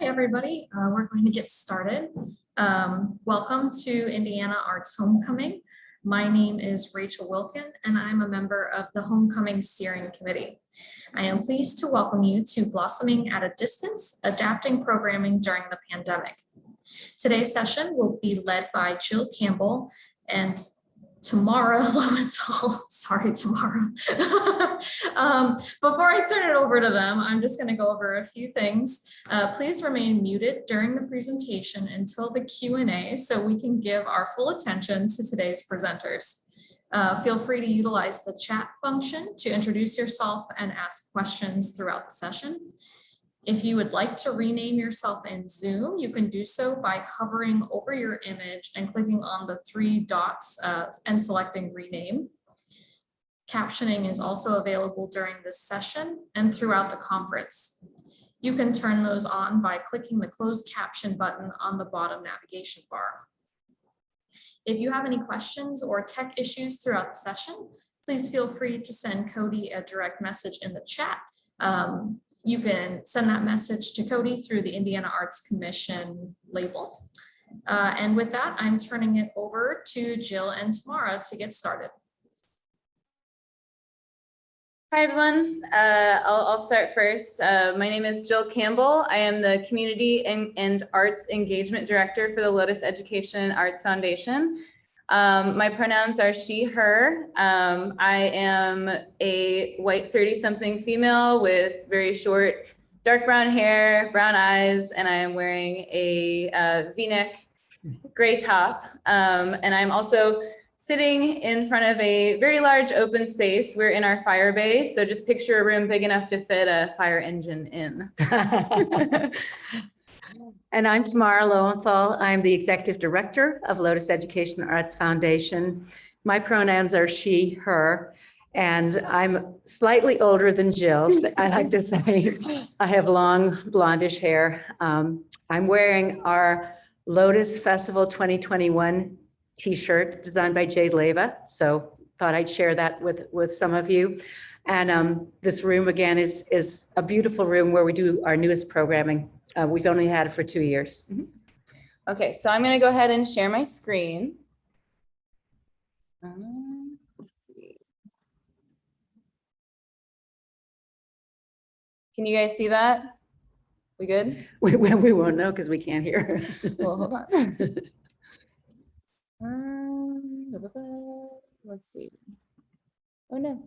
Everybody. We're going to get started. Welcome to Indiana Arts Homecoming. My name is Rachel Wilkin, and I'm a member of the Homecoming Steering Committee. I am pleased to welcome you to Blossoming at a Distance, Adapting Programming During the Pandemic. Today's session will be led by Jill Campbell and Tamara Loewenthal. Sorry, Tamara. Before I turn it over to them, I'm just going to go over a few things. Please remain muted during the presentation until the Q&A so we can give our full attention to today's presenters. Feel free to utilize the chat function to introduce yourself and ask questions throughout the session. If you would like to rename yourself in Zoom, you can do so by hovering over your image and clicking on the three dots and selecting rename. Captioning is also available during this session and throughout the conference. You can turn those on by clicking the closed caption button on the bottom navigation bar. If you have any questions or tech issues throughout the session, please feel free to send Cody a direct message in the chat. You can send that message to Cody through the Indiana Arts Commission label. And with that, I'm turning it over to Jill and Tamara to get started. Hi, everyone. I'll start first. My name is Jill Campbell. I am the Community and Arts Engagement Director for the Lotus Education Arts Foundation. My pronouns are she, her. I am a white 30-something female with very short, dark brown hair, brown eyes, and I am wearing a V-neck gray top. And I'm also sitting in front of a very large open space. We're in our fire bay, so just picture a room big enough to fit a fire engine in. And I'm Tamara Loewenthal. I'm the Executive Director of Lotus Education Arts Foundation. My pronouns are she, her, and I'm slightly older than Jill. I like to say I have long blondish hair. I'm wearing our Lotus Festival 2021 t-shirt designed by Jade Leva. So thought I'd share that with some of you. And this room again is a beautiful room where we do our newest programming. We've only had it for 2 years. Okay, so I'm going to go ahead and share my screen. Can you guys see that? We good? We won't know because we can't hear. Well, hold on. Let's see. Oh no.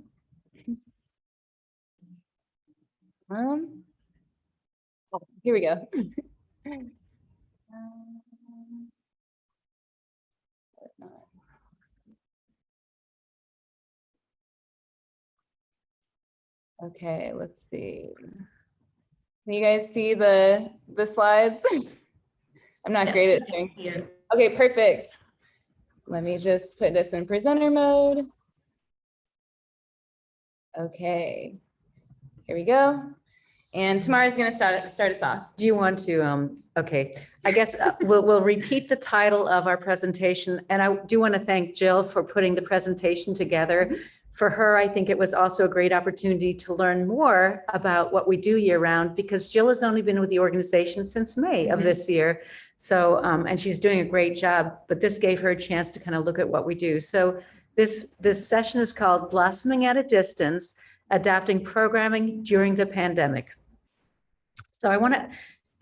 Oh, here we go. Okay, let's see. Can you guys see the slides? I'm not great at sharing. See it. Okay, perfect. Let me just put this in presenter mode. Okay, here we go. And Tamara's going to start us off. Do you want to, okay, I guess we'll repeat the title of our presentation. And I do want to thank Jill for putting the presentation together. For her, I think it was also a great opportunity to learn more about what we do year round, because Jill has only been with the organization since May of this year. So, and she's doing a great job, but this gave her a chance to kind of look at what we do. So this session is called Blossoming at a Distance, Adapting Programming During the Pandemic. So I want to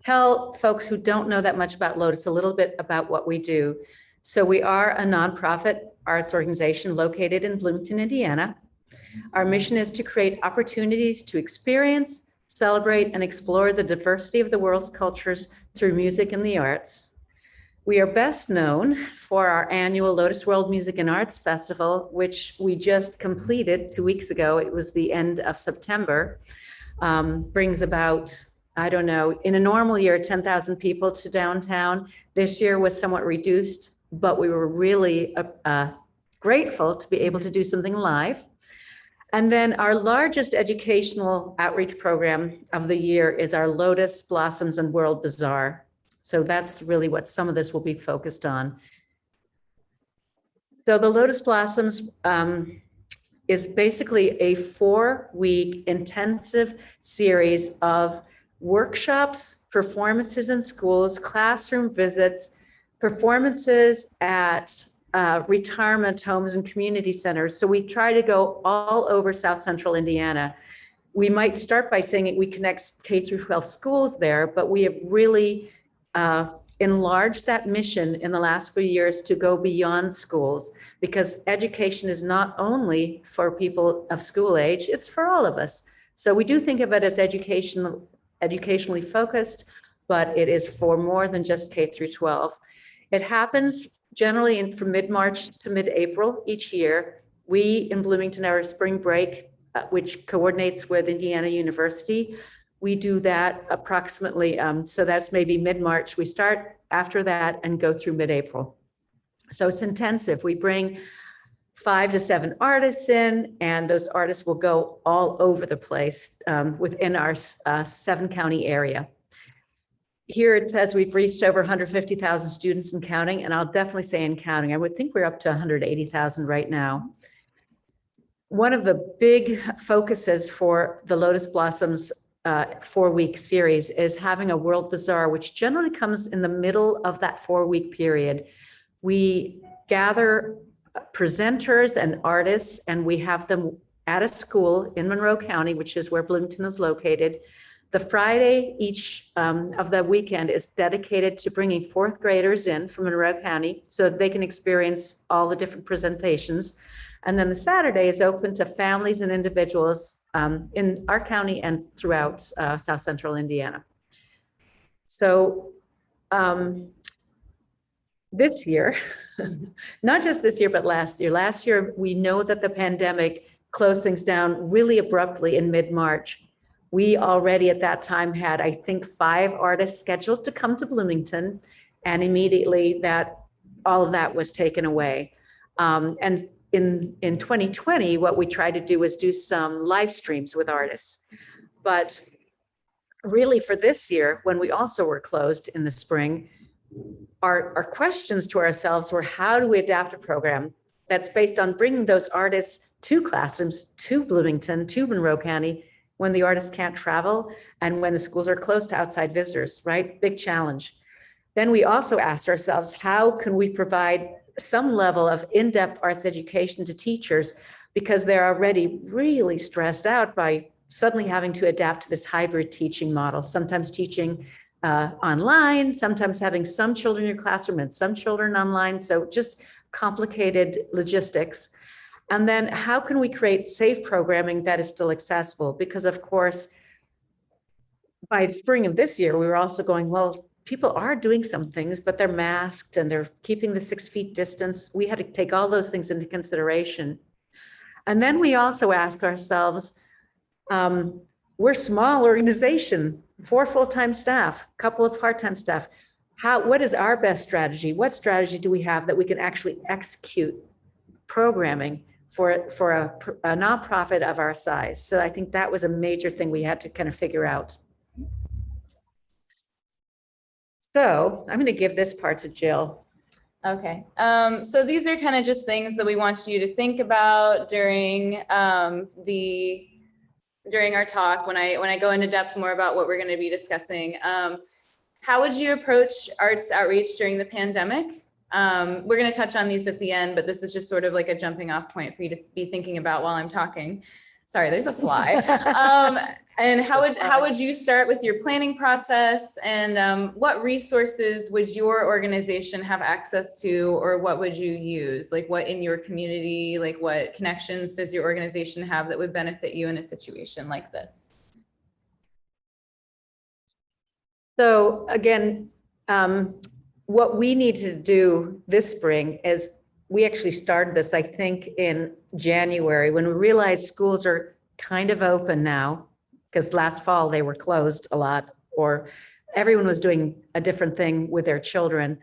tell folks who don't know that much about Lotus a little bit about what we do. So we are a nonprofit arts organization located in Bloomington, Indiana. Our mission is to create opportunities to experience, celebrate, and explore the diversity of the world's cultures through music and the arts. We are best known for our annual Lotus World Music and Arts Festival, which we just completed 2 weeks ago. It was the end of September. Brings about, I don't know, in a normal year, 10,000 people to downtown. This year was somewhat reduced, but we were really grateful to be able to do something live. And then our largest educational outreach program of the year is our Lotus Blossoms and World Bazaar. So that's really what some of this will be focused on. So the Lotus Blossoms is basically a 4-week intensive series of workshops, performances in schools, classroom visits, performances at retirement homes and community centers. So we try to go all over South Central Indiana. We might start by saying we connect K through 12 schools there, but we have really enlarged that mission in the last few years to go beyond schools, because education is not only for people of school age, it's for all of us. So we do think of it as educationally focused, but it is for more than just K through 12. It happens generally from mid-March to mid-April each year. We in Bloomington are a spring break, which coordinates with Indiana University. We do that approximately, so that's maybe mid-March. We start after that and go through mid-April. So it's intensive. We bring 5 to 7 artists in, and those artists will go all over the place within our 7-county area. Here it says we've reached over 150,000 students and counting, and I'll definitely say in counting. I would think we're up to 180,000 right now. One of the big focuses for the Lotus Blossoms 4-week series is having a World Bazaar, which generally comes in the middle of that 4-week period. We gather presenters and artists, and we have them at a school in Monroe County, which is where Bloomington is located. The Friday each of the weekend is dedicated to bringing 4th graders in from Monroe County so they can experience all the different presentations. And then the Saturday is open to families and individuals in our county and throughout South Central Indiana. So this year, not just this year, but last year, we know that the pandemic closed things down really abruptly in mid-March. We already at that time had, I think, 5 artists scheduled to come to Bloomington, and immediately all of that was taken away. And in 2020, what we tried to do was do some live streams with artists. But really for this year, when we also were closed in the spring, our questions to ourselves were, how do we adapt a program that's based on bringing those artists to classrooms, to Bloomington, to Monroe County, when the artists can't travel and when the schools are closed to outside visitors, right? Big challenge. Then we also asked ourselves, how can we provide some level of in-depth arts education to teachers, because they're already really stressed out by suddenly having to adapt to this hybrid teaching model, sometimes teaching online, sometimes having some children in your classroom and some children online. So just complicated logistics. And then how can we create safe programming that is still accessible? Because of course, by spring of this year, we were also going, well, people are doing some things, but they're masked and they're keeping the 6 feet distance. We had to take all those things into consideration. And then we also ask ourselves, we're a small organization, 4 full-time staff, a couple of part-time staff. What is our best strategy? What strategy do we have that we can actually execute programming for a nonprofit of our size? So I think that was a major thing we had to kind of figure out. So I'm going to give this part to Jill. Okay, so these are kind of just things that we want you to think about during our talk when I go into depth more about what we're going to be discussing. How would you approach arts outreach during the pandemic? We're going to touch on these at the end, but this is just sort of like a jumping off point for you to be thinking about while I'm talking. Sorry, there's a fly. And how would you start with your planning process, and what resources would your organization have access to, or what would you use? Like what in your community, like what connections does your organization have that would benefit you in a situation like this? So again, what we need to do this spring is, we actually started this, I think, in January, when we realized schools are kind of open now, because last fall they were closed a lot, or everyone was doing a different thing with their children.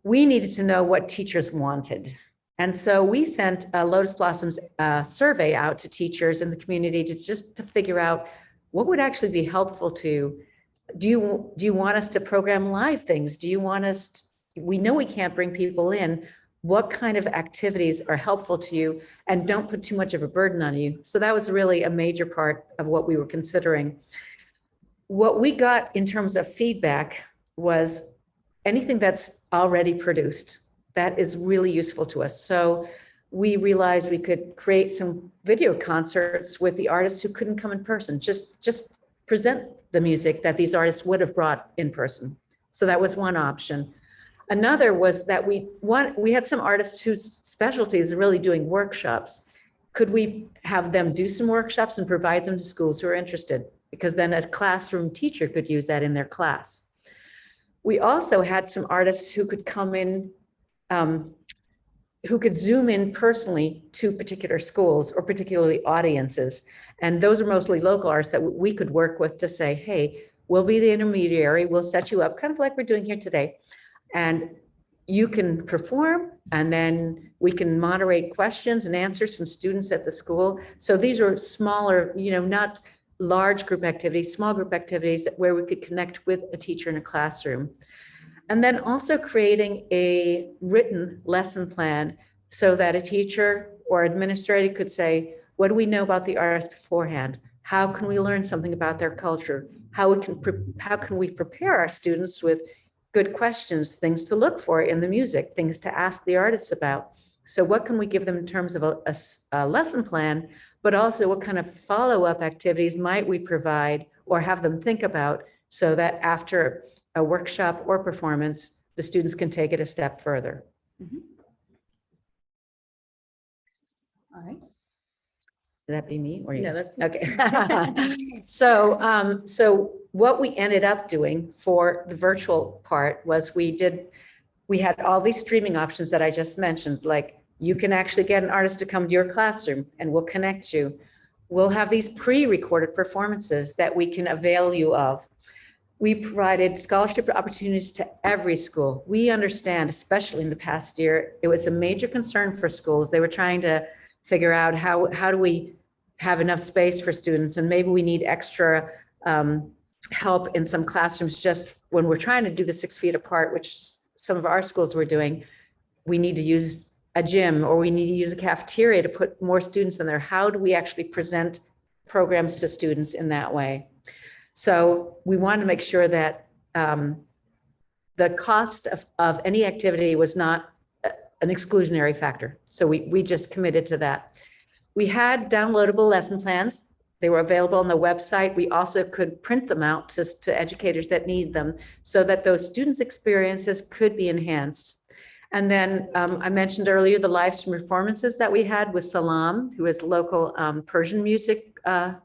We needed to know what teachers wanted. And so we sent a Lotus Blossoms survey out to teachers in the community to figure out what would actually be helpful to you. Do you want us to program live things? Do you want us we know we can't bring people in. What kind of activities are helpful to you and don't put too much of a burden on you? So that was really a major part of what we were considering. what we got in terms of feedback was anything that's already produced. That is really useful to us. So we realized we could create some video concerts with the artists who couldn't come in person, just present the music that these artists would have brought in person. So that was one option. Another was that we had some artists whose specialty is really doing workshops. Could we have them do some workshops and provide them to schools who are interested? Because then a classroom teacher could use that in their class. We also had some artists who could come in, who could zoom in personally to particular schools or particularly audiences. And those are mostly local artists that we could work with to say, hey, we'll be the intermediary, we'll set you up kind of like we're doing here today. And you can perform, and then we can moderate questions and answers from students at the school. So these are smaller, not large group activities, small group activities where we could connect with a teacher in a classroom. And then also creating a written lesson plan so that a teacher or administrator could say, what do we know about the artist beforehand? How can we learn something about their culture? How can we prepare our students with good questions, things to look for in the music, things to ask the artists about? So what can we give them in terms of a lesson plan, but also what kind of follow-up activities might we provide or have them think about so that after a workshop or performance, the students can take it a step further. All right. Would that be me or you? No, that's okay. So what we ended up doing for the virtual part was we had all these streaming options that I just mentioned, like you can actually get an artist to come to your classroom and we'll connect you. We'll have these pre-recorded performances that we can avail you of. We provided scholarship opportunities to every school. We understand, especially in the past year, it was a major concern for schools. They were trying to figure out how do we have enough space for students, and maybe we need extra help in some classrooms just when we're trying to do the 6 feet apart, which some of our schools were doing. We need to use a gym or we need to use a cafeteria to put more students in there. How do we actually present programs to students in that way? So we wanted to make sure that the cost of any activity was not an exclusionary factor. So we just committed to that. We had downloadable lesson plans. They were available on the website. We also could print them out to educators that need them so that those students' experiences could be enhanced. And then I mentioned earlier the live stream performances that we had with Salam, who is a local Persian music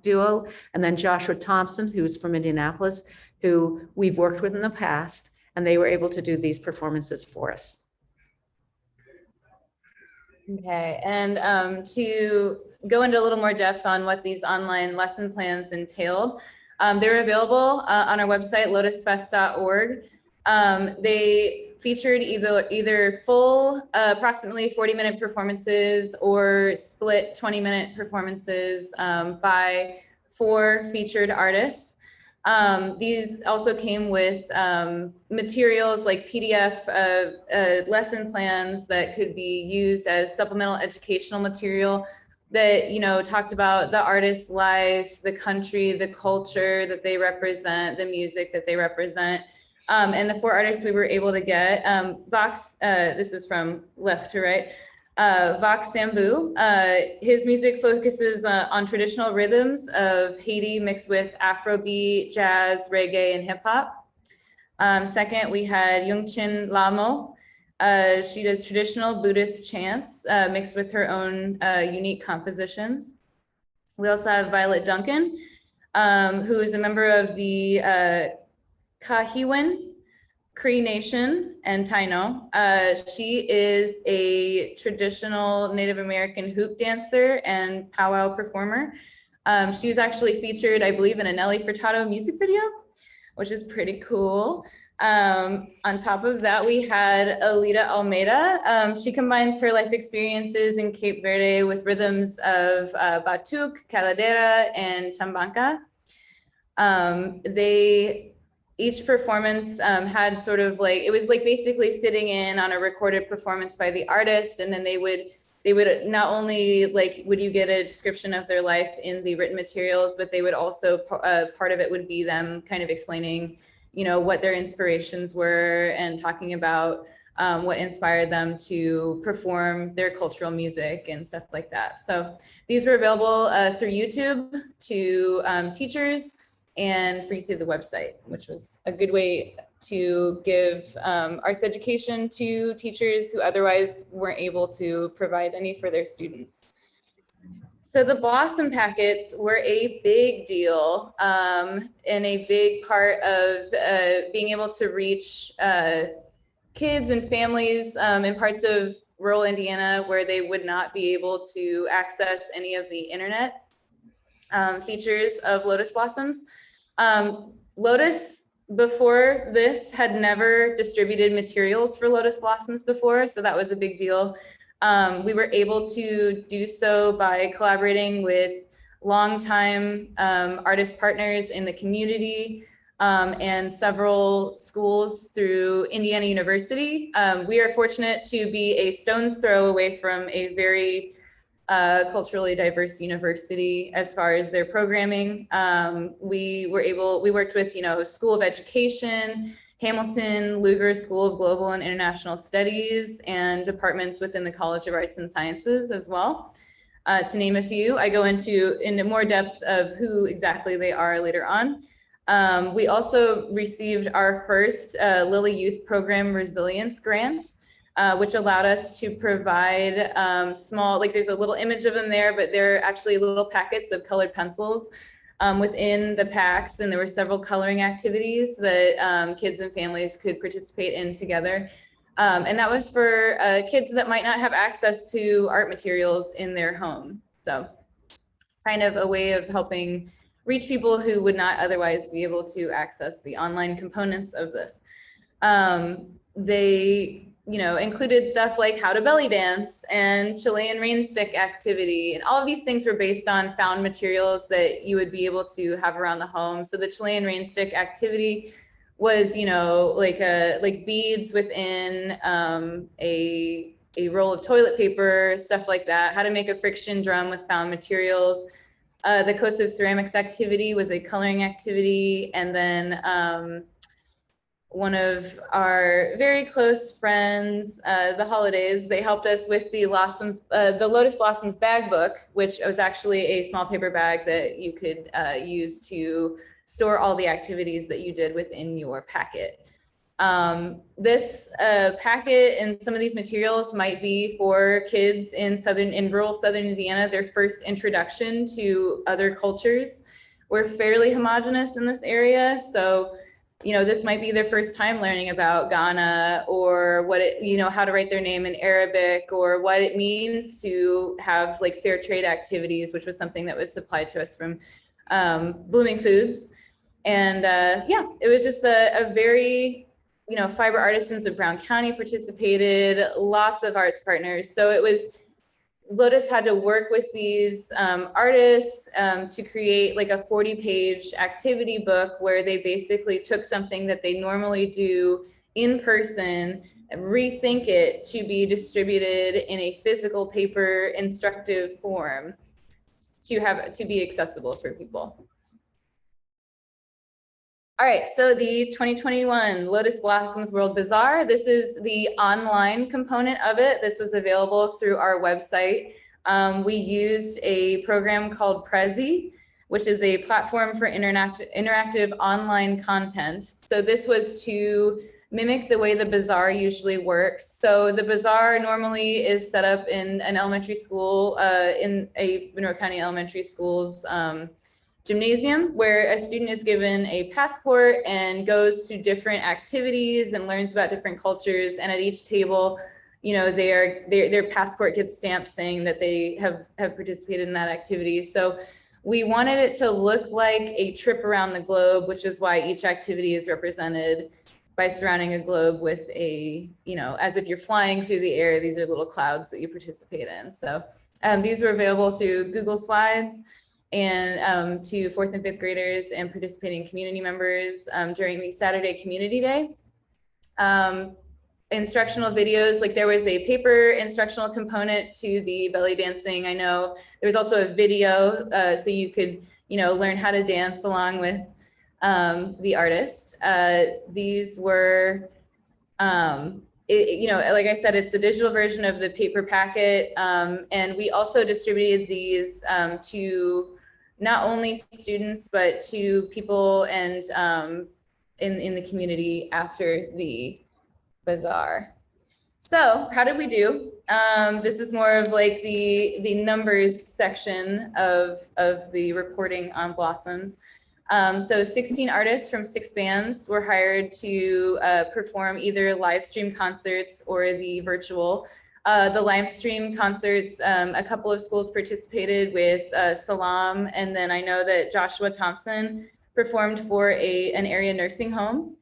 duo, and then Joshua Thompson, who's from Indianapolis, who we've worked with in the past, and they were able to do these performances for us. Okay, and to go into a little more depth on what these online lesson plans entailed, they're available on our website, lotusfest.org. They featured either full approximately 40-minute performances or split 20-minute performances by 4 featured artists. These also came with materials like PDF lesson plans that could be used as supplemental educational material that, talked about the artist's life, the country, the culture that they represent, the music that they represent. And the 4 artists we were able to get, Vox, this is from left to right, Vox Sambu. His music focuses on traditional rhythms of Haiti mixed with Afrobeat, jazz, reggae, and hip hop. Second, we had Yungchin Lamo. She does traditional Buddhist chants mixed with her own unique compositions. We also have Violet Duncan, who is a member of the Kahiwan Cree Nation and Taino. She is a traditional Native American hoop dancer and powwow performer. She was actually featured, I believe, in a Nelly Furtado music video, which is pretty cool. On top of that, we had Alida Almeida. She combines her life experiences in Cape Verde with rhythms of Batuk, Caladera, and Tambanca. Each performance had sort of like, it was like basically sitting in on a recorded performance by the artist, and then they would they would not only would you get a description of their life in the written materials, but they would also, part of it would be them kind of explaining, what their inspirations were and talking about what inspired them to perform their cultural music and stuff like that. So these were available through YouTube to teachers and free through the website, which was a good way to give arts education to teachers who otherwise weren't able to provide any for their students. So the Blossom packets were a big deal and a big part of being able to reach kids and families in parts of rural Indiana where they would not be able to access any of the internet features of Lotus Blossoms. Lotus before this had never distributed materials for Lotus Blossoms before, so that was a big deal. We were able to do so by collaborating with longtime artist partners in the community and several schools through Indiana University. We are fortunate to be a stone's throw away from a very culturally diverse university as far as their programming. We worked with, School of Education, Hamilton Luger School of Global and International Studies, and departments within the College of Arts and Sciences as well. To name a few, I go into more depth of who exactly they are later on. We also received our first Lilly Youth Program Resilience Grant, which allowed us to provide small, there's a little image of them there, but they're actually little packets of colored pencils within the packs. And there were several coloring activities that kids and families could participate in together. And that was for kids that might not have access to art materials in their home. So kind of a way of helping reach people who would not otherwise be able to access the online components of this. They included stuff like how to belly dance and Chilean rain stick activity. And all of these things were based on found materials that you would be able to have around the home. So the Chilean rain stick activity was, like beads within a roll of toilet paper, stuff like that, how to make a friction drum with found materials. The Coast of Ceramics activity was a coloring activity. And then one of our very close friends, the Holidays, they helped us with the Lotus Blossoms bag book, which was actually a small paper bag that you could use to store all the activities that you did within your packet. This packet and some of these materials might be for kids in rural Southern Indiana, their first introduction to other cultures. We're fairly homogenous in this area, so this might be their first time learning about Ghana, or what how to write their name in Arabic, or what it means to have fair trade activities, which was something that was supplied to us from Blooming Foods. And it was just a very, fiber artisans of Brown County participated, lots of arts partners. So Lotus had to work with these artists to create a 40-page activity book where they basically took something that they normally do in person, rethink it to be distributed in a physical paper instructive form to be accessible for people. All right, so the 2021 Lotus Blossoms World Bazaar, this is the online component of it. This was available through our website. We used a program called Prezi, which is a platform for interactive online content. So this was to mimic the way the Bazaar usually works. So the Bazaar normally is set up in an elementary school, in a Monroe County Elementary School's gymnasium, where a student is given a passport and goes to different activities and learns about different cultures. And at each table, their passport gets stamped saying that they have participated in that activity. So we wanted it to look like a trip around the globe, which is why each activity is represented by surrounding a globe with as if you're flying through the air. These are little clouds that you participate in. So these were available through Google Slides and to 4th and 5th graders and participating community members during the Saturday Community Day. instructional videos. Like there was a paper instructional component to the belly dancing. I know there was also a video, so you could, learn how to dance along with the artist. These were, like I said, it's the digital version of the paper packet. And we also distributed these to not only students, but to people and in the community after the Bazaar. So how did we do? This is more of like the numbers section of the reporting on Blossoms. So 16 artists from 6 bands were hired to perform either live stream concerts or the virtual. The live stream concerts, a couple of schools participated with Salam, and then I know that Joshua Thompson performed for an area nursing home.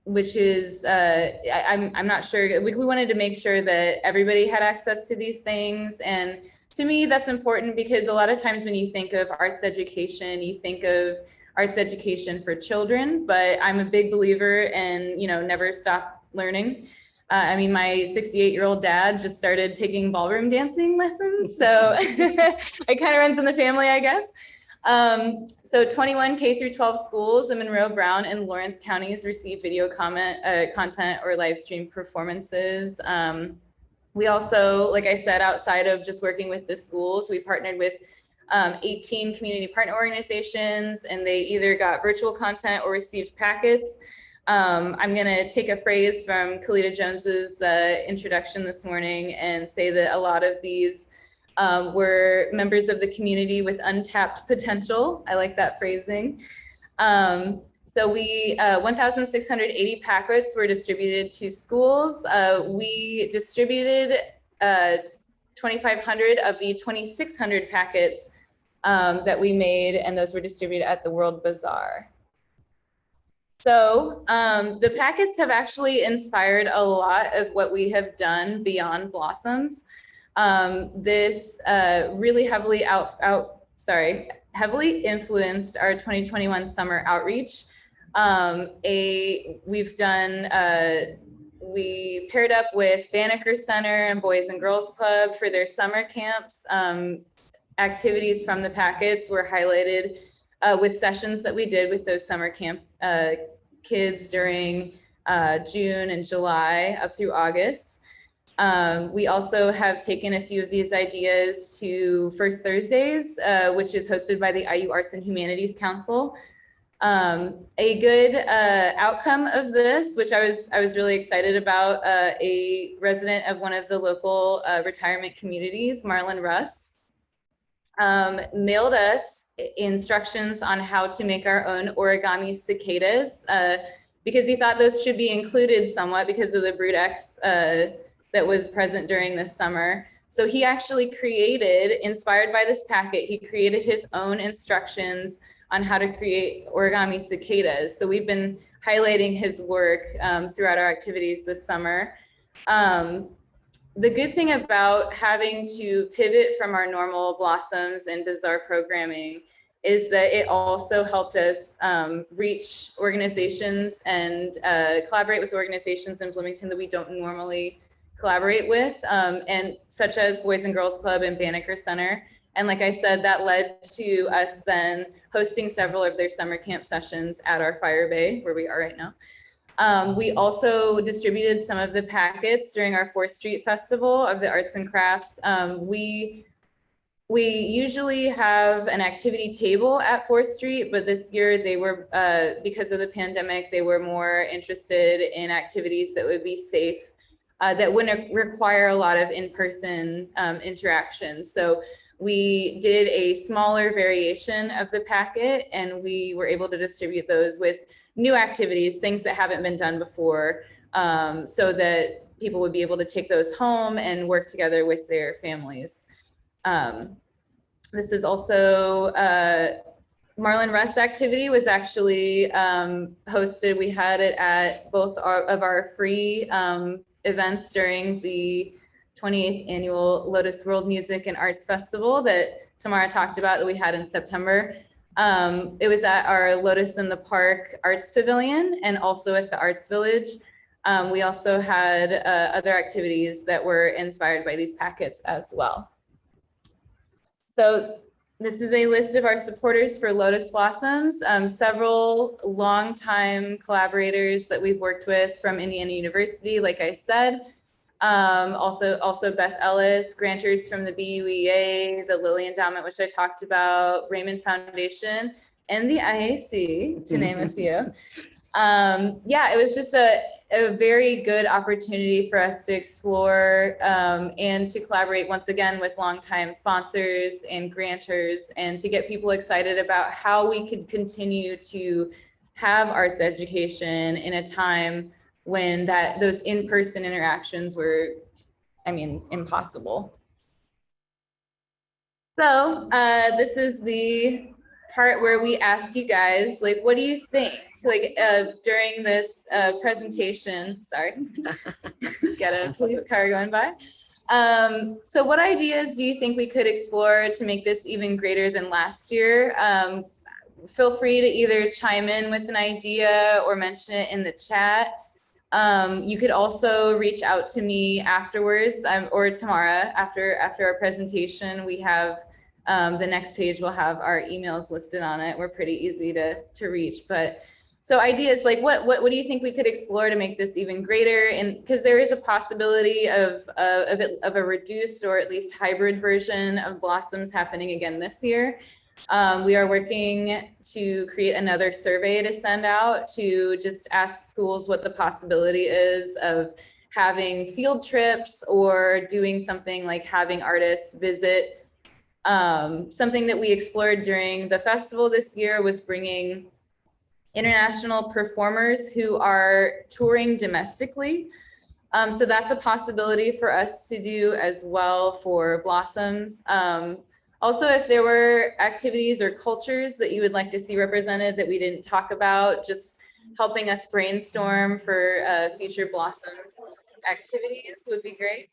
Which is, I'm not sure, we wanted to make sure that everybody had access to these things. And to me, that's important because a lot of times when you think of arts education, you think of arts education for children, but I'm a big believer in, never stop learning. I mean, my 68-year-old dad just started taking ballroom dancing lessons. So it kind of runs in the family, I guess. So 21 K through 12 schools in Monroe, Brown, and Lawrence counties receive video content or live stream performances. We also, like I said, outside of just working with the schools, we partnered with 18 community partner organizations, and they either got virtual content or received packets. I'm going to take a phrase from Kalita Jones's introduction this morning and say that a lot of these were members of the community with untapped potential. I like that phrasing. So we 1,680 packets were distributed to schools. We distributed 2,500 of the 2,600 packets that we made, and those were distributed at the World Bazaar. So the packets have actually inspired a lot of what we have done beyond Blossoms. This really heavily heavily influenced our 2021 summer outreach. We paired up with Banneker Center and Boys and Girls Club for their summer camps. Activities from the packets were highlighted with sessions that we did with those summer camp kids during June and July up through August. We also have taken a few of these ideas to First Thursdays, which is hosted by the IU Arts and Humanities Council. A good outcome of this, which I was really excited about, a resident of one of the local retirement communities, Marlon Rust, mailed us instructions on how to make our own origami cicadas, because he thought those should be included somewhat because of the Brood X that was present during this summer. So he actually created, inspired by this packet, he created his own instructions on how to create origami cicadas. So we've been highlighting his work throughout our activities this summer. The good thing about having to pivot from our normal Blossoms and Bazaar programming is that it also helped us reach organizations and collaborate with organizations in Bloomington that we don't normally collaborate with, and such as Boys and Girls Club and Banneker Center. And like I said, that led to us then hosting several of their summer camp sessions at our Fire Bay, where we are right now. We also distributed some of the packets during our 4th Street Festival of the Arts and Crafts. We usually have an activity table at 4th Street, but this year they were, because of the pandemic, they were more interested in activities that would be safe, that wouldn't require a lot of in-person interaction. So we did a smaller variation of the packet, and we were able to distribute those with new activities, things that haven't been done before, so that people would be able to take those home and work together with their families. This is also Marlon Rust's activity was actually hosted. We had it at both of our free events during the 28th annual Lotus World Music and Arts Festival that Tamara talked about that we had in September. It was at our Lotus in the Park Arts Pavilion and also at the Arts Village. We also had other activities that were inspired by these packets as well. So this is a list of our supporters for Lotus Blossoms, several longtime collaborators that we've worked with from Indiana University, like I said. Also Beth Ellis, grantors from the BUEA, the Lilly Endowment, which I talked about, Raymond Foundation, and the IAC, to name a few. Yeah, it was just a very good opportunity for us to explore and to collaborate once again with longtime sponsors and grantors, and to get people excited about how we could continue to have arts education in a time when those in-person interactions were, I mean, impossible. So this is the part where we ask you guys, like, what do you think? Like during this presentation, sorry, got a police car going by. So what ideas do you think we could explore to make this even greater than last year? Feel free to either chime in with an idea or mention it in the chat. You could also reach out to me afterwards, or Tamara after our presentation. We have the next page will have our emails listed on it. We're pretty easy to reach, but so ideas like what do you think we could explore to make this even greater? And because there is a possibility of a reduced or at least hybrid version of Blossoms happening again this year. We are working to create another survey to send out to just ask schools what the possibility is of having field trips or doing something like having artists visit. Something that we explored during the festival this year was bringing international performers who are touring domestically. So that's a possibility for us to do as well for Blossoms. Also, if there were activities or cultures that you would like to see represented that we didn't talk about, just helping us brainstorm for future Blossoms activities would be great.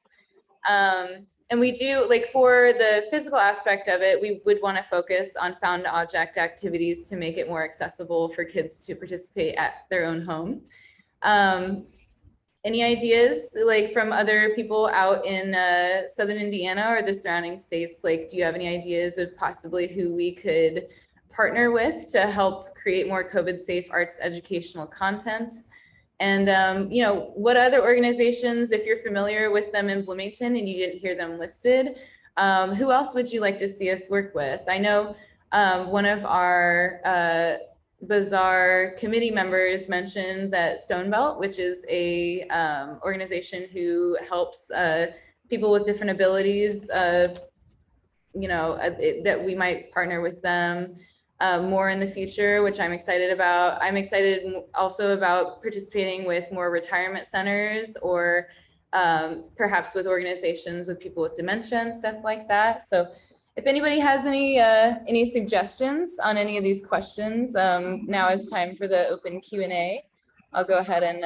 And we do, like, for the physical aspect of it, we would want to focus on found object activities to make it more accessible for kids to participate at their own home. Any ideas, like, from other people out in Southern Indiana or the surrounding states? Like, do you have any ideas of possibly who we could partner with to help create more COVID-safe arts educational content? And, you know, what other organizations, if you're familiar with them in Bloomington and you didn't hear them listed, who else would you like to see us work with? I know one of our Bazaar committee members mentioned that Stone Belt, which is a organization who helps people with different abilities, you know, that we might partner with them more in the future, which I'm excited about. I'm excited also about participating with more retirement centers or perhaps with organizations with people with dementia and stuff like that. So if anybody has any suggestions on any of these questions, now is time for the open Q&A. I'll go ahead and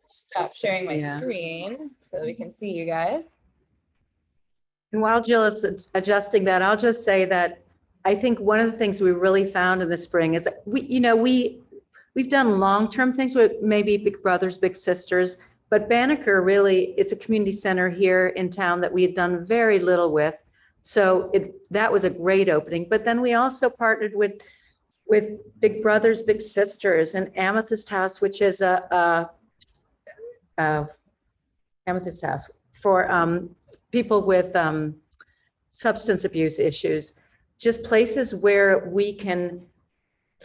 stop sharing my screen so we can see you guys. And while Jill is adjusting that, I'll just say that I think one of the things we really found in the spring is that we've done long-term things with maybe Big Brothers, Big Sisters, but Banneker really, it's a community center here in town that we had done very little with. So that was a great opening. But then we also partnered with Big Brothers, Big Sisters and Amethyst House, which is a Amethyst House for people with substance abuse issues. Just places where we can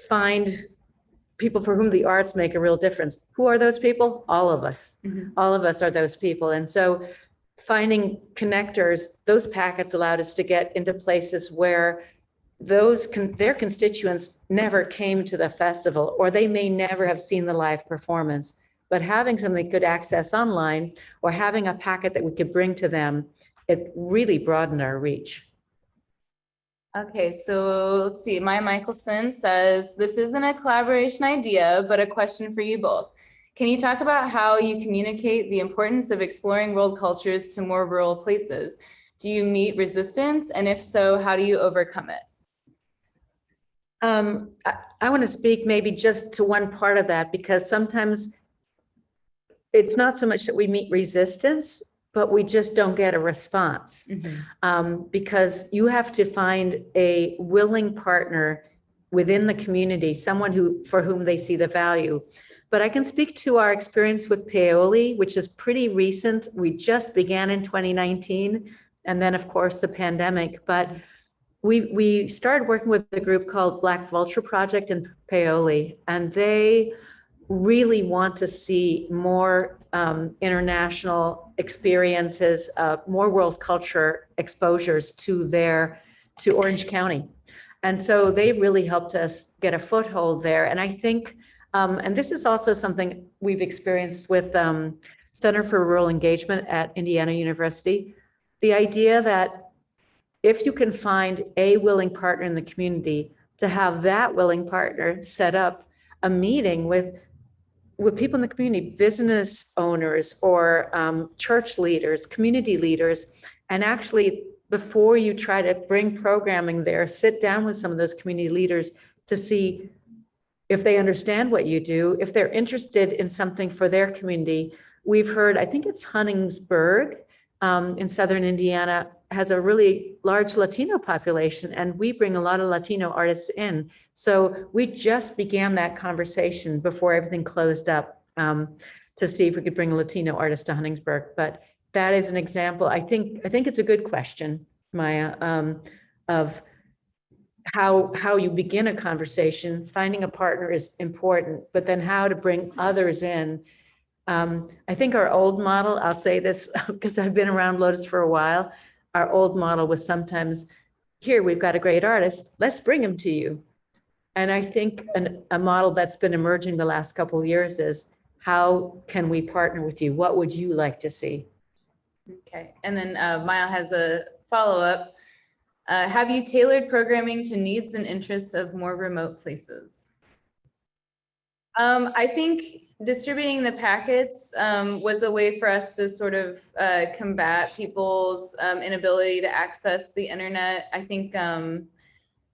find people for whom the arts make a real difference. Who are those people? All of us. Mm-hmm. All of us are those people. And so finding connectors, those packets allowed us to get into places where their constituents never came to the festival, or they may never have seen the live performance. But having something they could access online or having a packet that we could bring to them, it really broadened our reach. Okay, so let's see. Maya Michelson says, this isn't a collaboration idea, but a question for you both. Can you talk about how you communicate the importance of exploring world cultures to more rural places? Do you meet resistance? And if so, how do you overcome it? I want to speak maybe just to one part of that, because sometimes it's not so much that we meet resistance, but we just don't get a response. Because you have to find a willing partner within the community, someone for whom they see the value. But I can speak to our experience with Paoli, which is pretty recent. We just began in 2019, and then of course the pandemic. But we started working with a group called Black Vulture Project in Paoli, and they really want to see more international experiences, more world culture exposures to Orange County. And so they really helped us get a foothold there. And I think, and this is also something we've experienced with Center for Rural Engagement at Indiana University, the idea that if you can find a willing partner in the community, to have that willing partner set up a meeting with people in the community, business owners or church leaders, community leaders, and actually before you try to bring programming there, sit down with some of those community leaders to see if they understand what you do, if they're interested in something for their community. We've heard, I think it's Huntingsburg in Southern Indiana, has a really large Latino population, and we bring a lot of Latino artists in. So we just began that conversation before everything closed up to see if we could bring a Latino artist to Huntingsburg. But that is an example. I think it's a good question, Maya, of how you begin a conversation. Finding a partner is important, but then how to bring others in. I think our old model, I'll say this because I've been around Lotus for a while, our old model was sometimes, here, we've got a great artist, let's bring him to you. And I think a model that's been emerging the last couple of years is, how can we partner with you? What would you like to see? Okay, and then Maya has a follow-up. Have you tailored programming to needs and interests of more remote places? I think distributing the packets was a way for us to sort of combat people's inability to access the internet. I think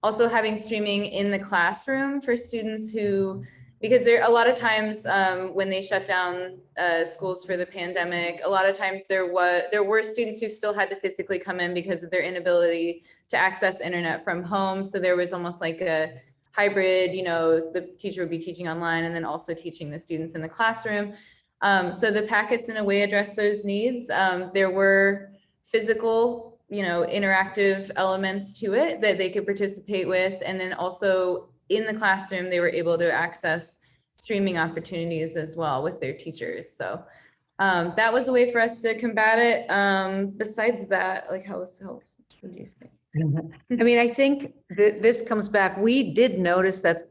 also having streaming in the classroom for students who, because there a lot of times when they shut down schools for the pandemic, a lot of times there were students who still had to physically come in because of their inability to access internet from home. So there was almost like a hybrid, the teacher would be teaching online and then also teaching the students in the classroom. So the packets in a way address those needs. There were physical, interactive elements to it that they could participate with. And then also in the classroom, they were able to access streaming opportunities as well with their teachers. So that was a way for us to combat it. Besides that, like what do you think? I mean, I think this comes back. We did notice that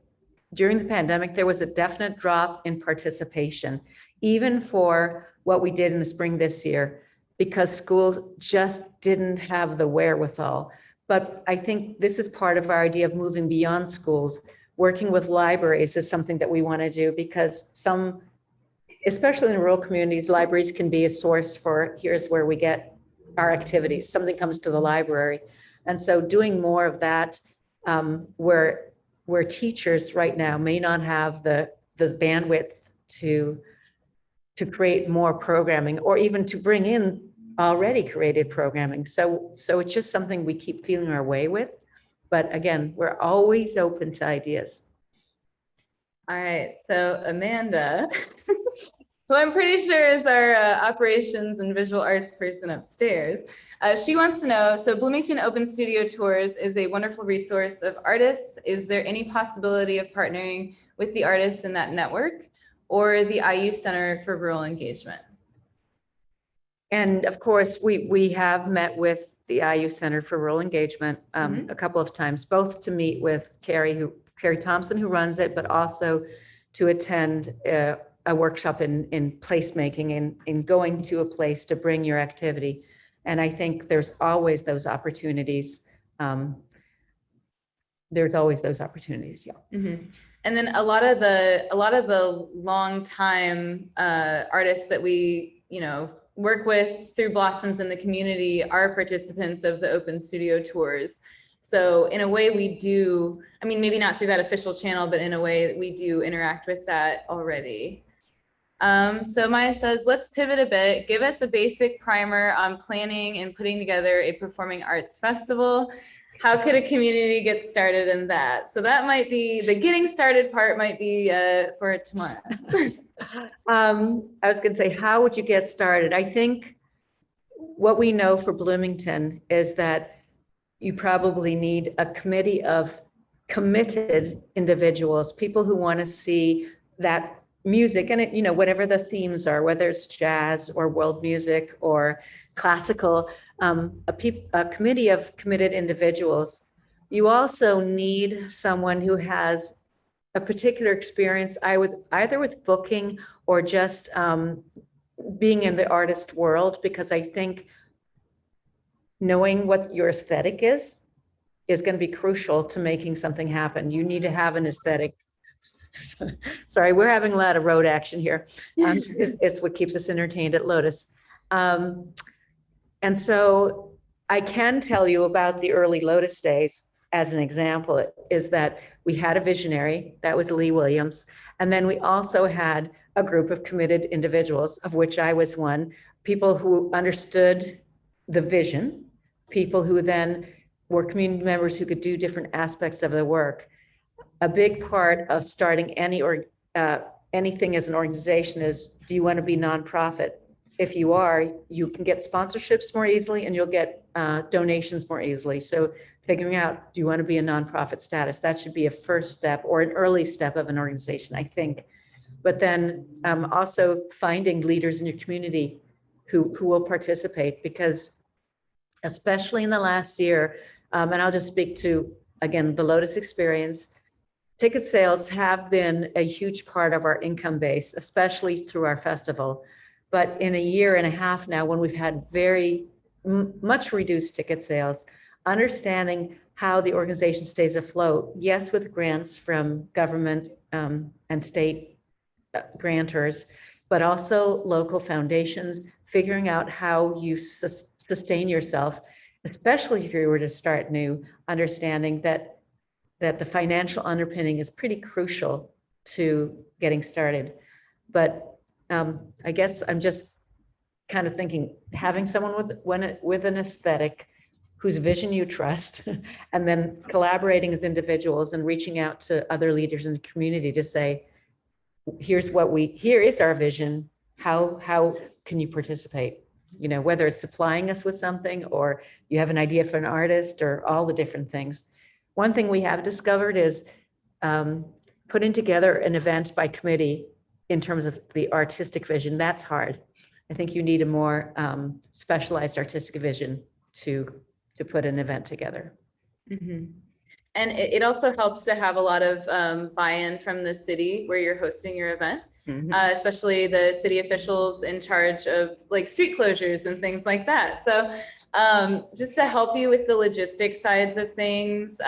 during the pandemic, there was a definite drop in participation, even for what we did in the spring this year, because schools just didn't have the wherewithal. But I think this is part of our idea of moving beyond schools. Working with libraries is something that we want to do, because especially in rural communities, libraries can be a source for, here's where we get our activities. Something comes to the library. And so doing more of that, where teachers right now may not have the bandwidth to create more programming, or even to bring in already created programming. So it's just something we keep feeling our way with. But again, we're always open to ideas. All right, so Amanda, who I'm pretty sure is our operations and visual arts person upstairs. She wants to know, so Bloomington Open Studio Tours is a wonderful resource of artists. Is there any possibility of partnering with the artists in that network or the IU Center for Rural Engagement? And of course, we have met with the IU Center for Rural Engagement a couple of times, both to meet with Carrie Thompson, who runs it, but also to attend a workshop in placemaking, in going to a place to bring your activity. And I think there's always those opportunities. There's always those opportunities, yeah. Mm-hmm. And then a lot of the long time artists that we work with through Blossoms in the community are participants of the Open Studio Tours. So in a way we do, maybe not through that official channel, but in a way we do interact with that already. So Maya says, let's pivot a bit. Give us a basic primer on planning and putting together a performing arts festival. How could a community get started in that? So that might be, the getting started part might be for tomorrow. I was going to say, how would you get started? I think what we know for Bloomington is that you probably need a committee of committed individuals, people who want to see that music and it, you know, whatever the themes are, whether it's jazz or world music or classical, a committee of committed individuals. You also need someone who has a particular experience, either with booking or just being in the artist world, because I think knowing what your aesthetic is going to be crucial to making something happen. You need to have an aesthetic. Sorry, we're having a lot of road action here. It's what keeps us entertained at Lotus. And so I can tell you about the early Lotus days as an example, is that we had a visionary, that was Lee Williams. And then we also had a group of committed individuals, of which I was one, people who understood the vision, people who then were community members who could do different aspects of the work. A big part of starting anything as an organization is, do you want to be nonprofit? If you are, you can get sponsorships more easily and you'll get donations more easily. So figuring out, do you want to be a nonprofit status? That should be a first step or an early step of an organization, I think. But then also finding leaders in your community who will participate, because especially in the last year, and I'll just speak to, again, the Lotus experience, ticket sales have been a huge part of our income base, especially through our festival. But in a year and a half now, when we've had very much reduced ticket sales, understanding how the organization stays afloat, yes, with grants from government and state grantors, but also local foundations, figuring out how you sustain yourself, especially if you were to start new, understanding that the financial underpinning is pretty crucial to getting started. But I guess I'm just kind of thinking, having someone with an aesthetic whose vision you trust, and then collaborating as individuals and reaching out to other leaders in the community to say, here is our vision. How can you participate? You know, whether it's supplying us with something or you have an idea for an artist or all the different things. One thing we have discovered is putting together an event by committee in terms of the artistic vision. That's hard. I think you need a more specialized artistic vision to put an event together. Mm-hmm. And it also helps to have a lot of buy-in from the city where you're hosting your event. Mm-hmm. Especially the city officials in charge of like street closures and things like that. So just to help you with the logistics sides of things,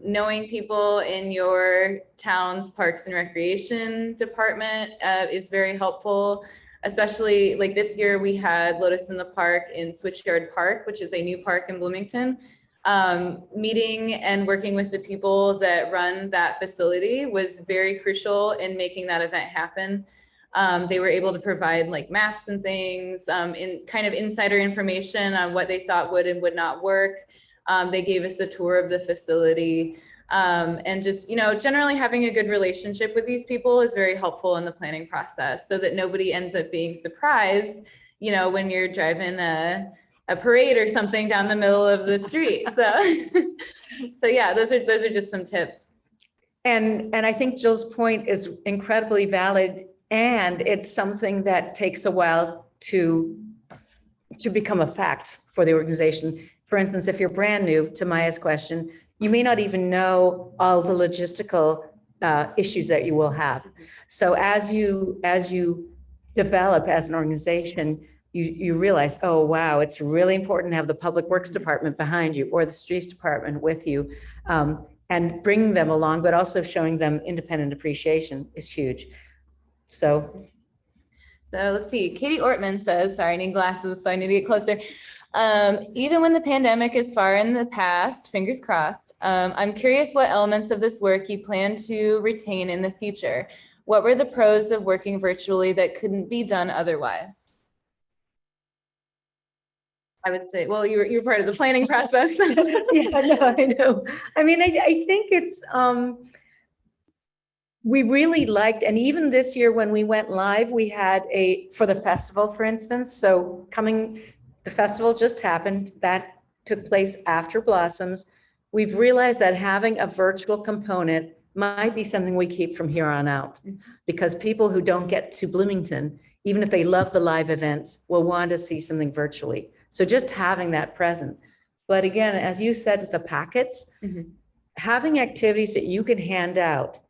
knowing people in your town's parks and recreation department is very helpful. Especially like this year we had Lotus in the Park in Switchyard Park, which is a new park in Bloomington. Meeting and working with the people that run that facility was very crucial in making that event happen. They were able to provide like maps and things, in kind of insider information on what they thought would and would not work. They gave us a tour of the facility, and just, you know, generally having a good relationship with these people is very helpful in the planning process, so that nobody ends up being surprised, you know, when you're driving a parade or something down the middle of the street. So yeah, those are just some tips. And I think Jill's point is incredibly valid, and it's something that takes a while to become a fact for the organization. For instance, if you're brand new, to Maya's question, you may not even know all the logistical issues that you will have. So as you develop as an organization, you realize, oh, wow, it's really important to have the public works department behind you or the streets department with you, and bringing them along, but also showing them independent appreciation is huge. So let's see. Katie Ortman says, sorry, I need glasses, so I need to get closer. Even when the pandemic is far in the past, fingers crossed, I'm curious what elements of this work you plan to retain in the future. What were the pros of working virtually that couldn't be done otherwise? I would say, well, you're part of the planning process. Yeah, no, I know. I mean, I think it's, we really liked, and even this year when we went live, we had for the festival, for instance, so the festival just happened, that took place after Blossoms. We've realized that having a virtual component might be something we keep from here on out, because people who don't get to Bloomington, even if they love the live events, will want to see something virtually. So just having that present. But again, as you said with the packets, having activities that you can hand out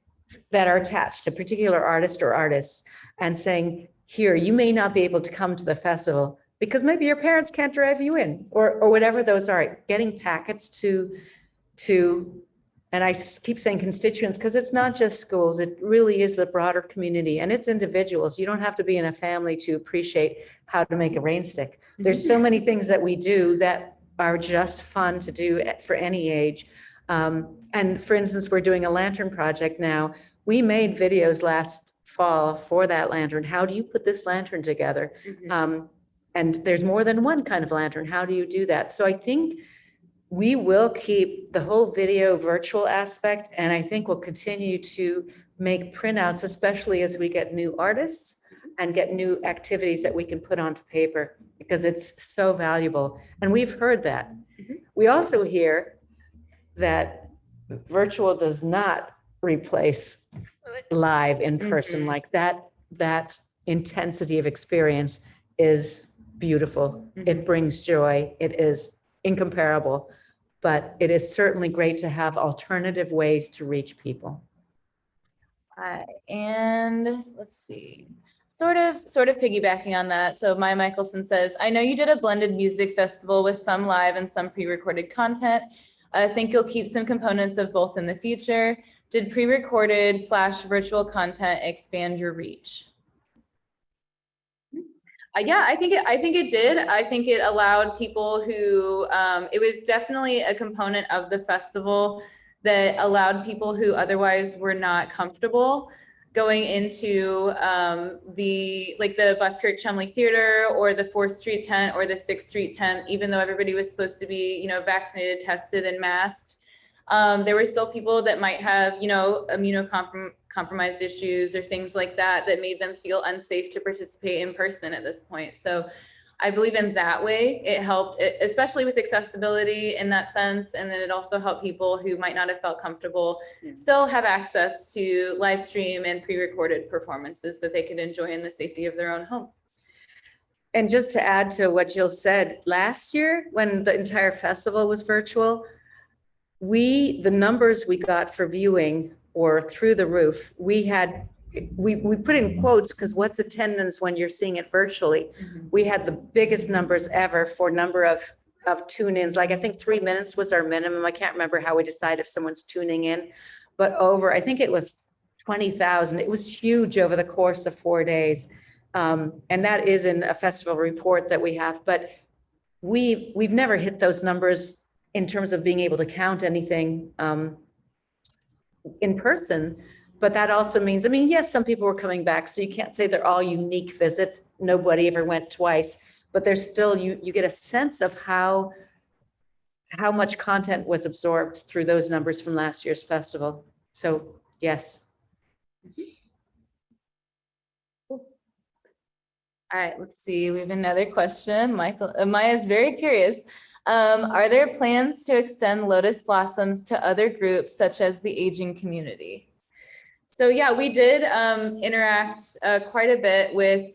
that are attached to particular artist or artists and saying, here, you may not be able to come to the festival because maybe your parents can't drive you in, or whatever those are, getting packets to, and I keep saying constituents because it's not just schools, it really is the broader community and it's individuals. You don't have to be in a family to appreciate how to make a rain stick. There's so many things that we do that are just fun to do for any age. And for instance, we're doing a lantern project now. We made videos last fall for that lantern. How do you put this lantern together? And there's more than one kind of lantern. How do you do that? So I think we will keep the whole video virtual aspect, and I think we'll continue to make printouts, especially as we get new artists and get new activities that we can put onto paper, because it's so valuable. And we've heard that. We also hear that virtual does not replace live in person. Like that intensity of experience is beautiful. It brings joy. It is incomparable, but it is certainly great to have alternative ways to reach people. And let's see, sort of piggybacking on that. So Maya Michelson says, I know you did a blended music festival with some live and some pre-recorded content. I think you'll keep some components of both in the future. Did pre-recorded / virtual content expand your reach? Yeah, I think it did. I think it allowed people who, it was definitely a component of the festival that allowed people who otherwise were not comfortable going into the Buskirk Chumley Theater or the 4th Street tent or the 6th Street tent, even though everybody was supposed to be, vaccinated, tested, and masked. There were still people that might have, immunocompromised issues or things like that that made them feel unsafe to participate in person at this point. So I believe in that way it helped, especially with accessibility in that sense. And then it also helped people who might not have felt comfortable still have access to live stream and pre-recorded performances that they could enjoy in the safety of their own home. And just to add to what Jill said, last year when the entire festival was virtual, the numbers we got for viewing were through the roof. We put in quotes because what's attendance when you're seeing it virtually? We had the biggest numbers ever for number of tune-ins. Like I think 3 minutes was our minimum. I can't remember how we decide if someone's tuning in, but I think it was 20,000. It was huge over the course of 4 days. And that is in a festival report that we have, but we've never hit those numbers in terms of being able to count anything in person. But that also means, yes, some people were coming back, so you can't say they're all unique visits. Nobody ever went twice, but there's still, you get a sense of how much content was absorbed through those numbers from last year's festival. So yes. All right, let's see. We have another question. Maya's very curious. Are there plans to extend Lotus Blossoms to other groups such as the aging community? So yeah, we did interact quite a bit with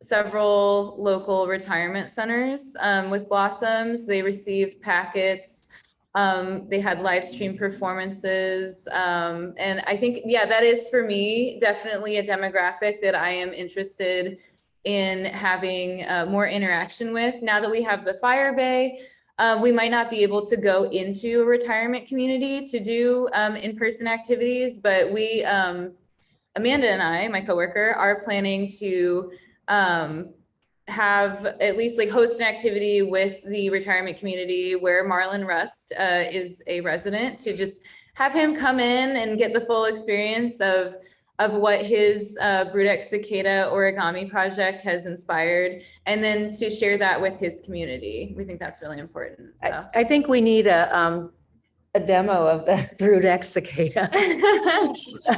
several local retirement centers with Blossoms. They received packets. They had live stream performances. And I think, yeah, that is for me definitely a demographic that I am interested in having more interaction with. Now that we have the Fire Bay, we might not be able to go into a retirement community to do in-person activities, but we, Amanda and I, my coworker, are planning to have at least host an activity with the retirement community where Marlon Rust is a resident, to just have him come in and get the full experience of of what his Brudex cicada origami project has inspired, and then to share that with his community. We think that's really important. So. I think we need a demo of the Brudex cicada.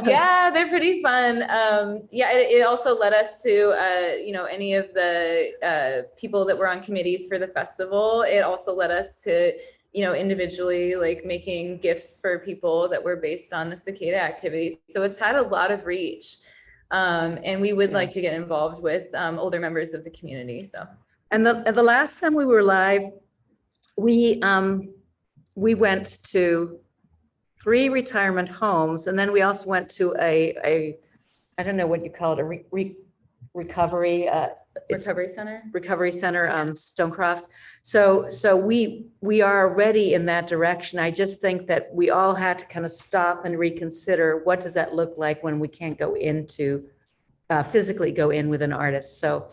Yeah, they're pretty fun. Yeah, it also led us to, any of the people that were on committees for the festival. It also led us to, individually like making gifts for people that were based on the cicada activities. So it's had a lot of reach. And we would like to get involved with older members of the community. So. And the last time we were live, we went to 3 retirement homes, and then we also went to a I don't know what you call it, a recovery center. Recovery center, Stonecroft. So we are already in that direction. I just think that we all had to kind of stop and reconsider, what does that look like when we can't go into physically go in with an artist. So.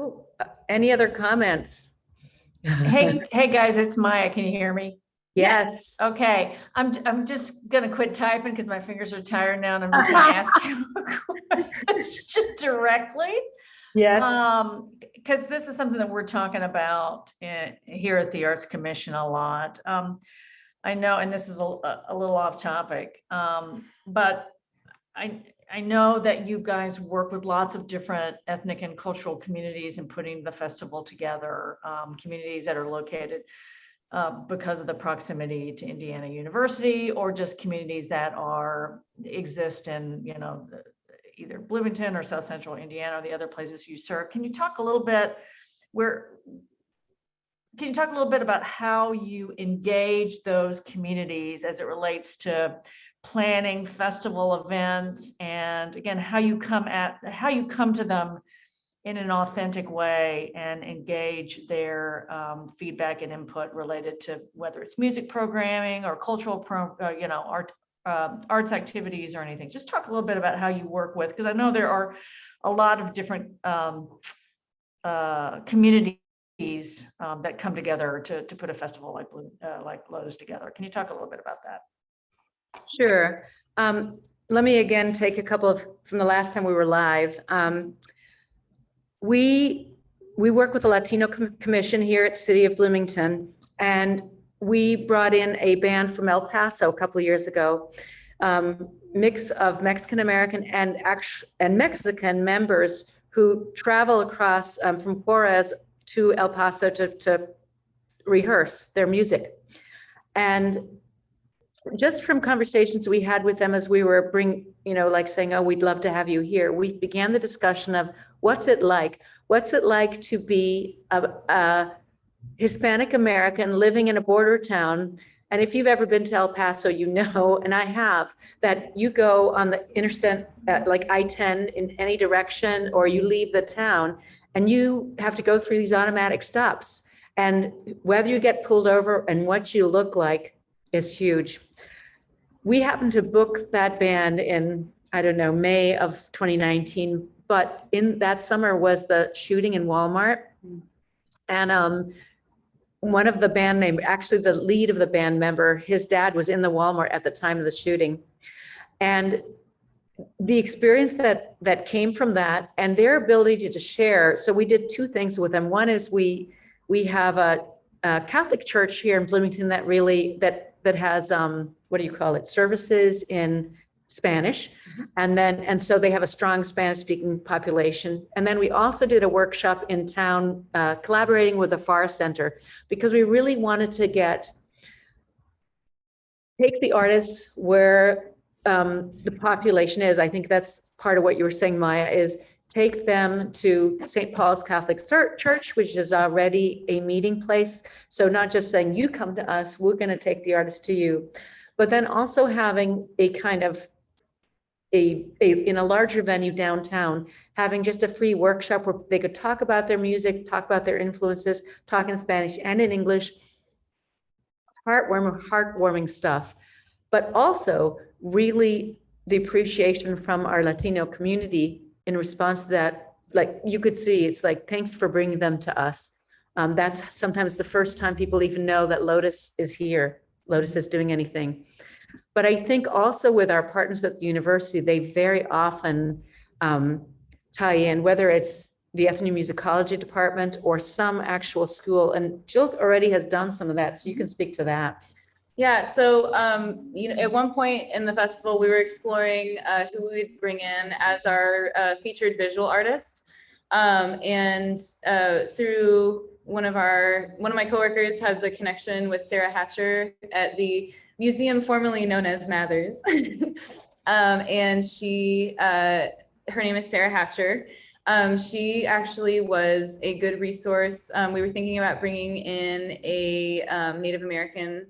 Ooh, any other comments? Hey guys, it's Maya. Can you hear me? Yes. Okay. I'm just gonna quit typing because my fingers are tired now, and I'm just gonna ask you a question just directly. Yes. Because this is something that we're talking about here at the Arts Commission a lot. I know, and this is a little off topic, but I know that you guys work with lots of different ethnic and cultural communities in putting the festival together, communities that are located because of the proximity to Indiana University, or just communities that exist in, either Bloomington or South Central Indiana, or the other places you serve. Can you talk a little bit about how you engage those communities as it relates to planning festival events, and again, how you come to them in an authentic way and engage their feedback and input related to whether it's music programming or cultural arts activities or anything. Just talk a little bit about how you work with, because I know there are a lot of different communities that come together to put a festival like Lotus together. Can you talk a little bit about that? Sure. Let me again take a couple from the last time we were live. We work with the Latino Commission here at City of Bloomington, and we brought in a band from El Paso a couple of years ago, mix of Mexican American and Mexican members who travel across from Juarez to El Paso to rehearse their music. And just from conversations we had with them as we were saying, oh, we'd love to have you here, we began the discussion of what's it like to be a Hispanic American living in a border town. And if you've ever been to El Paso, and I have, that you go on the interstate, like I-10 in any direction, or you leave the town and you have to go through these automatic stops. And whether you get pulled over and what you look like is huge. We happened to book that band in, May of 2019, but in that summer was the shooting in Walmart. And one of the band actually the lead of the band member, his dad was in the Walmart at the time of the shooting. And the experience that came from that and their ability to share. So we did 2 things with them. One is we have a Catholic church here in Bloomington that has, services in Spanish. And so they have a strong Spanish speaking population. And then we also did a workshop in town, collaborating with the FAR Center, because we really wanted to take the artists where the population is. I think that's part of what you were saying, Maya, is take them to St. Paul's Catholic Church, which is already a meeting place. So not just saying, you come to us, we're going to take the artist to you, but then also having a kind of in a larger venue downtown, having just a free workshop where they could talk about their music, talk about their influences, talk in Spanish and in English, heartwarming stuff, but also really the appreciation from our Latino community in response to that. Like you could see, it's like, thanks for bringing them to us. That's sometimes the first time people even know that Lotus is here. Lotus is doing anything. But I think also with our partners at the university, they very often tie in, whether it's the ethnomusicology department or some actual school. And Jill already has done some of that, so you can speak to that. Yeah, so at one point in the festival, we were exploring who we would bring in as our featured visual artist. Through one of my coworkers has a connection with Sarah Hatcher at the museum formerly known as Mathers. And her name is Sarah Hatcher. She actually was a good resource. We were thinking about bringing in a Native American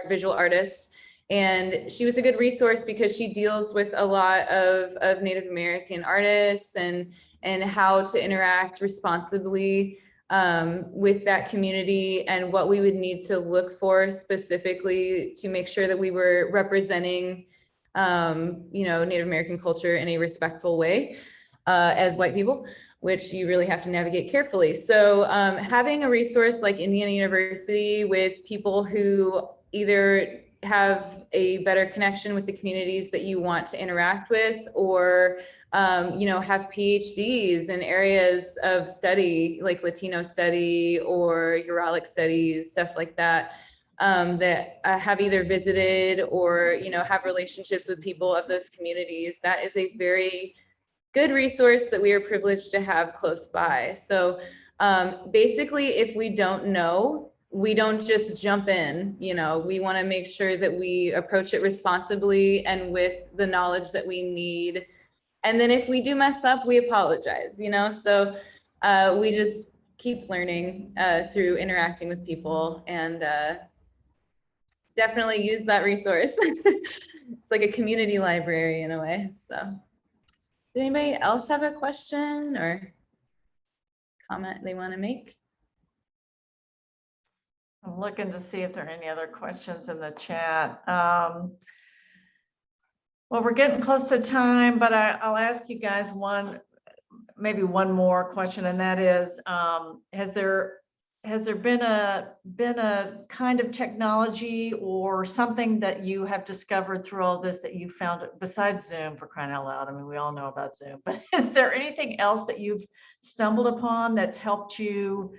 visual artist, and she was a good resource because she deals with a lot of Native American artists and how to interact responsibly with that community and what we would need to look for specifically to make sure that we were representing Native American culture in a respectful way. As white people, which you really have to navigate carefully. So having a resource like Indiana University with people who either have a better connection with the communities that you want to interact with, or have PhDs in areas of study like Latino study or Uralic studies, stuff like that, that have either visited or have relationships with people of those communities. That is a very good resource that we are privileged to have close by. So basically, if we don't know, we don't just jump in. We want to make sure that we approach it responsibly and with the knowledge that we need. And then if we do mess up, we apologize, So we just keep learning through interacting with people, and definitely use that resource. It's like a community library in a way, so. Does anybody else have a question or comment they want to make? I'm looking to see if there are any other questions in the chat. Well, we're getting close to time, but I'll ask you guys maybe one more question, and that is, has there been a kind of technology or something that you have discovered through all this that you found besides Zoom, for crying out loud? I mean, we all know about Zoom, but is there anything else that you've stumbled upon that's helped you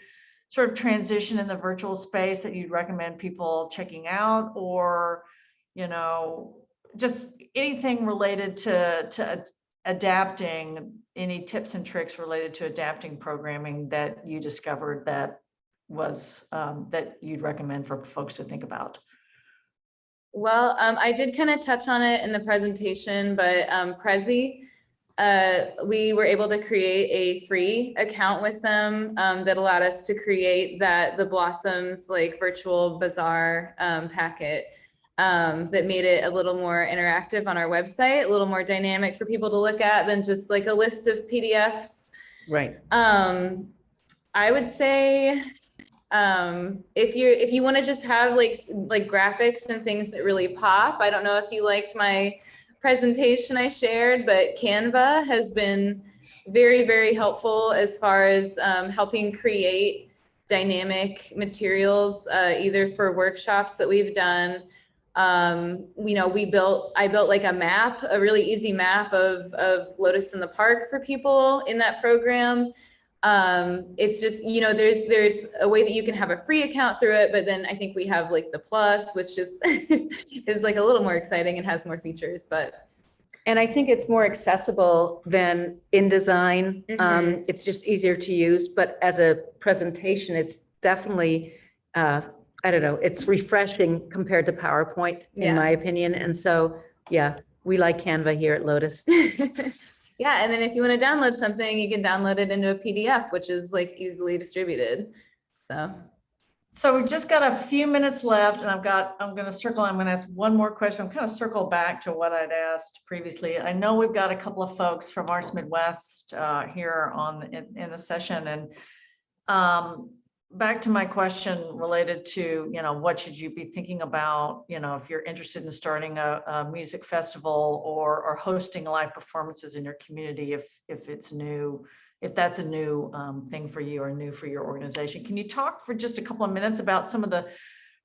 sort of transition in the virtual space that you'd recommend people checking out, or, just anything related to adapting, any tips and tricks related to adapting programming that you discovered that was that you'd recommend for folks to think about? Well, I did kind of touch on it in the presentation, but Prezi, we were able to create a free account with them that allowed us to create the Blossoms like virtual bazaar packet that made it a little more interactive on our website, a little more dynamic for people to look at than just like a list of PDFs. Right. I would say if you want to just have like graphics and things that really pop. I don't know if you liked my presentation I shared, but Canva has been very, very helpful as far as helping create dynamic materials, either for workshops that we've done. I built like a map, a really easy map of Lotus in the Park for people in that program. It's just, there's a way that you can have a free account through it, but then I think we have like the plus, which is is like a little more exciting and has more features, And I think it's more accessible than InDesign. It's just easier to use, but as a presentation, it's definitely, I don't know, it's refreshing compared to PowerPoint, in my opinion. And so, yeah, we like Canva here at Lotus. Yeah, and then if you want to download something, you can download it into a PDF, which is like easily distributed. So we've just got a few minutes left, and I'm going to ask one more question. I'm kind of circle back to what I'd asked previously. I know we've got a couple of folks from Arts Midwest here in the session, and back to my question related to, what should you be thinking about, if you're interested in starting a music festival or hosting live performances in your community, if it's new, if that's a new thing for you or new for your organization. Can you talk for just a couple of minutes about some of the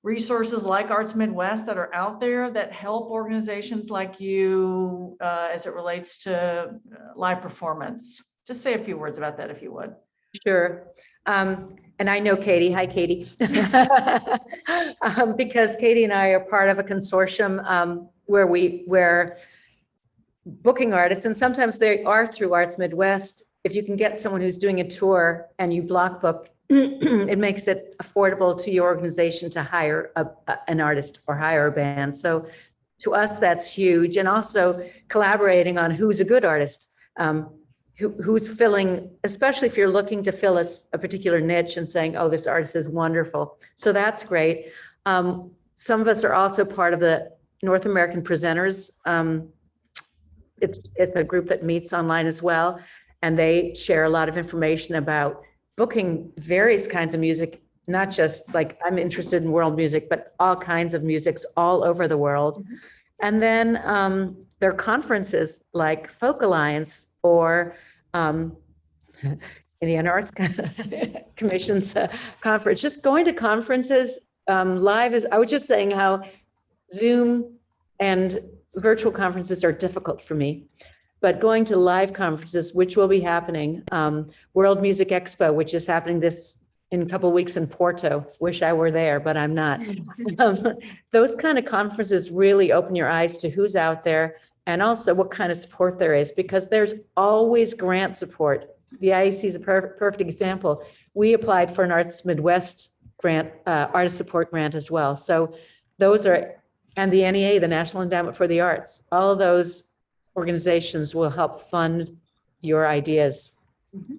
resources like Arts Midwest that are out there that help organizations like you as it relates to live performance? Just say a few words about that if you would. Sure. And I know Katie. Hi, Katie. Because Katie and I are part of a consortium where booking artists, and sometimes they are through Arts Midwest. If you can get someone who's doing a tour and you block book, it makes it affordable to your organization to hire an artist or hire a band. So to us, that's huge. And also collaborating on who's a good artist, who's filling, especially if you're looking to fill a particular niche and saying, oh, this artist is wonderful. So that's great. Some of us are also part of the North American Presenters. It's a group that meets online as well. And they share a lot of information about booking various kinds of music, not just like I'm interested in world music, but all kinds of musics all over the world. Mm-hmm. And then there are conferences like Folk Alliance or Indiana Arts Commission's conference. Just going to conferences live is, I was just saying how Zoom and virtual conferences are difficult for me. But going to live conferences, which will be happening, World Music Expo, which is happening in a couple of weeks in Porto. Wish I were there, but I'm not. Those kind of conferences really open your eyes to who's out there and also what kind of support there is, because there's always grant support. The IAC is a perfect example. We applied for an Arts Midwest grant, artist support grant as well. So those are, and the NEA, the National Endowment for the Arts, all of those organizations will help fund your ideas. Mm-hmm.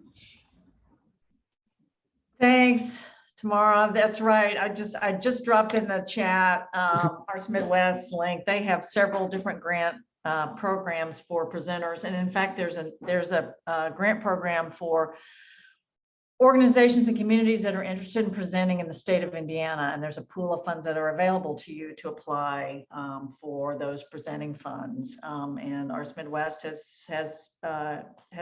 Thanks, Tamara. That's right. I just dropped in the chat Arts Midwest link. They have several different grant programs for presenters, and in fact, there's a grant program for organizations and communities that are interested in presenting in the state of Indiana, and there's a pool of funds that are available to you to apply for those presenting funds. And Arts Midwest has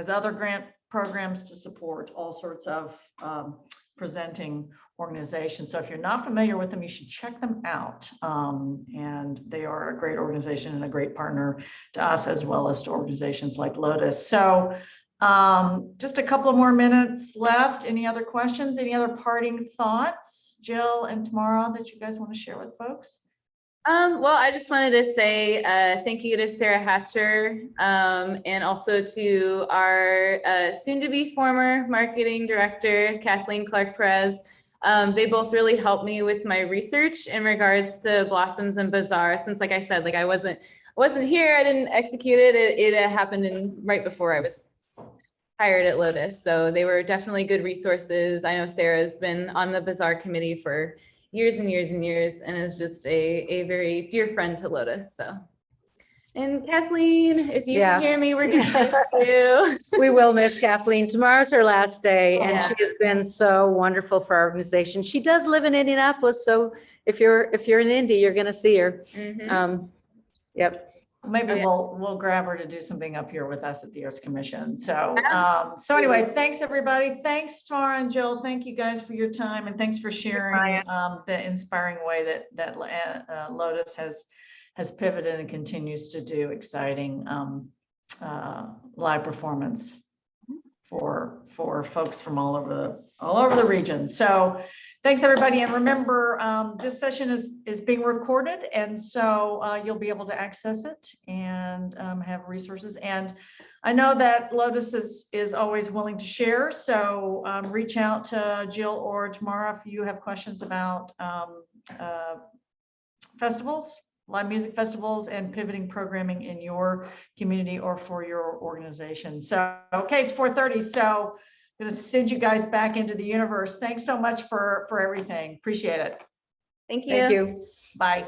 other grant programs to support all sorts of presenting organizations. So if you're not familiar with them, you should check them out. And they are a great organization and a great partner to us, as well as to organizations like Lotus. So just a couple of more minutes left. Any other questions? Any other parting thoughts, Jill and Tamara, that you guys want to share with folks? Well, I just wanted to say thank you to Sarah Hatcher and also to our soon-to-be former marketing director, Kathleen Clark-Perez. They both really helped me with my research in regards to Blossoms and Bazaar, since, like I said, like I wasn't here, I didn't execute it. It happened right before I was hired at Lotus. So they were definitely good resources. I know Sarah's been on the Bazaar committee for years and years and years, and is just a very dear friend to Lotus. So, and Kathleen, if you can hear me, we're gonna miss you. We will miss Kathleen. Tomorrow's her last day, and Yeah. she has been so wonderful for our organization. She does live in Indianapolis, so if you're in Indy, you're going to see her. Mm-hmm. Yep. Maybe we'll grab her to do something up here with us at the Arts Commission. So so anyway, thanks everybody. Thanks Tamara and Jill. Thank you guys for your time, and thanks for sharing the inspiring way that Lotus has pivoted and continues to do exciting live performance for folks from all over the region. So thanks everybody, and remember this session is being recorded, and so you'll be able to access it and have resources. And I know that Lotus is always willing to share, so reach out to Jill or Tamara if you have questions about festivals, live music festivals, and pivoting programming in your community or for your organization. So okay, it's 4:30, so I'm going to send you guys back into the universe. Thanks so much for everything. Appreciate it. Thank you. Thank you. Bye.